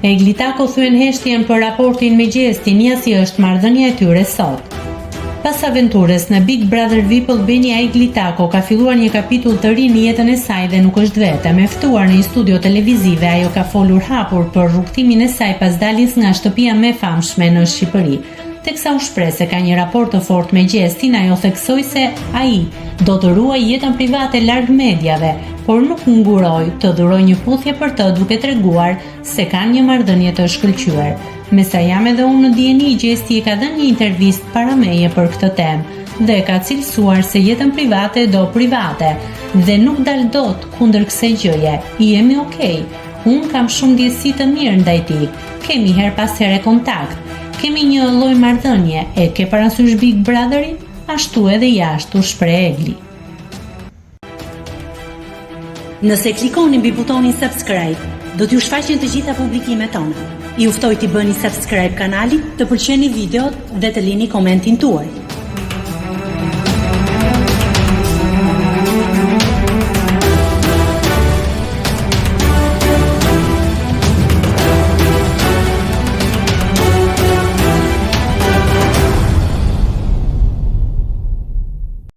Egli Tako thyen heshtjen për raportin me Gjesti, ja si është marrëdhënia e tyre sot. Pas aventurës në Big Brother VIP Albania, Egli Tako ka filluar një kapitull të ri në jetën e saj dhe nuk është vetëm. E ftuar në një studio televizive, ajo ka folur hapur për rrugtimin e saj pas daljes nga shtëpia më e famshme në Shqipëri. Teksa u shpreh se ka një raport të fortë me Gjestin, ajo theksoi se ai do të ruajë jetën private larg mediave, por nuk nguroi të dhurojë një puthje për të, duke treguar se kanë një marrëdhënie të shkëlqyer. Me sa jam edhe unë në dieni, Gjesti e ka dhënë një intervistë para meje për këtë temë dhe ka cilësuar se jetën private do private dhe nuk dal dot kundër kësaj gjëje. Jemi okay. Unë kam shumë ndjesi të mirë ndaj tij. Kemi her pas here kontakt. Kemi një lloj marrëdhënie, e ke parasysh Big Brotherin? Ashtu edhe jashtë, u shpreh Egli. Nëse klikoni mbi butonin subscribe, do t'ju shfaqen të gjitha publikimet tona. Ju ftoj t'i bëni subscribe kanalit, të pëlqeni videot dhe të lini komentin tuaj.